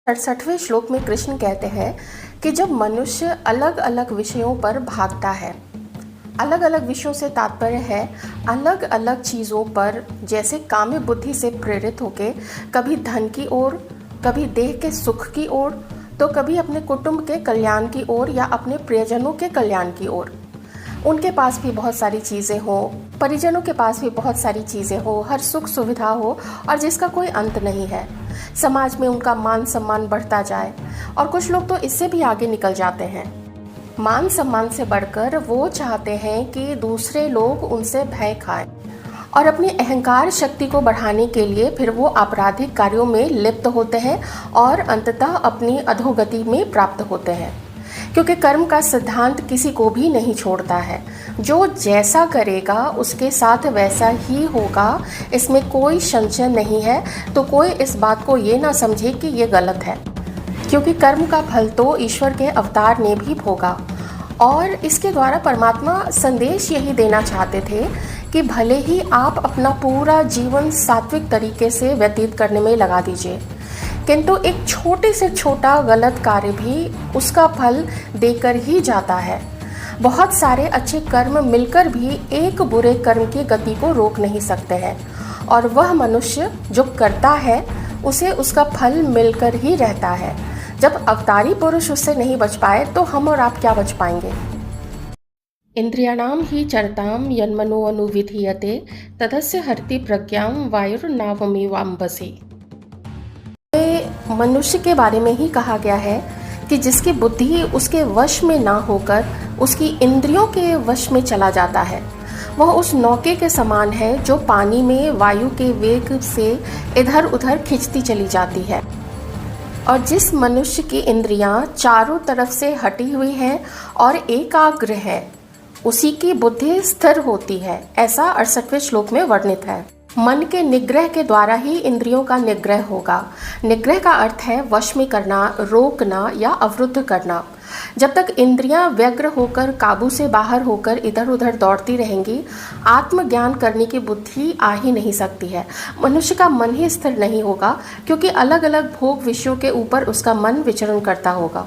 68वें श्लोक में कृष्ण कहते हैं कि जब मनुष्य अलग अलग विषयों पर भागता है, अलग अलग विषयों से तात्पर्य है अलग अलग चीज़ों पर, जैसे काम्य बुद्धि से प्रेरित होके कभी धन की ओर, कभी देह के सुख की ओर, तो कभी अपने कुटुंब के कल्याण की ओर या अपने प्रियजनों के कल्याण की ओर। उनके पास भी बहुत सारी चीज़ें हो, परिजनों के पास भी बहुत सारी चीज़ें हो, हर सुख सुविधा हो और जिसका कोई अंत नहीं है। समाज में उनका मान सम्मान बढ़ता जाए और कुछ लोग तो इससे भी आगे निकल जाते हैं। मान सम्मान से बढ़कर वो चाहते हैं कि दूसरे लोग उनसे भय खाएं और अपनी अहंकार शक्ति को बढ़ाने के लिए फिर वो आपराधिक कार्यों में लिप्त होते हैं और अंततः अपनी अधोगति में प्राप्त होते हैं। क्योंकि कर्म का सिद्धांत किसी को भी नहीं छोड़ता है, जो जैसा करेगा उसके साथ वैसा ही होगा, इसमें कोई संशय नहीं है। तो कोई इस बात को ये ना समझे कि ये गलत है, क्योंकि कर्म का फल तो ईश्वर के अवतार ने भी भोगा। और इसके द्वारा परमात्मा संदेश यही देना चाहते थे कि भले ही आप अपना पूरा जीवन सात्विक तरीके से व्यतीत करने में लगा दीजिए, किंतु एक छोटे से छोटा गलत कार्य भी उसका फल देकर ही जाता है। बहुत सारे अच्छे कर्म मिलकर भी एक बुरे कर्म की गति को रोक नहीं सकते हैं, और वह मनुष्य जो करता है उसे उसका फल मिलकर ही रहता है। जब अवतारी पुरुष उससे नहीं बच पाए तो हम और आप क्या बच पाएंगे। इंद्रियाणाम ही चरताम यन्मनो अनुविधीयते तदस्य हरति प्रज्ञां वायुर्नावमेवाम्भसि। मनुष्य के बारे में ही कहा गया है कि जिसकी बुद्धि उसके वश में ना होकर उसकी इंद्रियों के वश में चला जाता है, वह उस नौके के समान है जो पानी में वायु के वेग से इधर उधर खिंचती चली जाती है। और जिस मनुष्य की इंद्रियां चारों तरफ से हटी हुई हैं और एकाग्र है, उसी की बुद्धि स्थिर होती है, ऐसा 68वें श्लोक में वर्णित है। मन के निग्रह के द्वारा ही इंद्रियों का निग्रह होगा। निग्रह का अर्थ है वश में करना, रोकना या अवरुद्ध करना। जब तक इंद्रियां व्यग्र होकर, काबू से बाहर होकर इधर उधर दौड़ती रहेंगी, आत्मज्ञान करने की बुद्धि आ ही नहीं सकती है। मनुष्य का मन ही स्थिर नहीं होगा, क्योंकि अलग अलग भोग विषयों के ऊपर उसका मन विचरण करता होगा।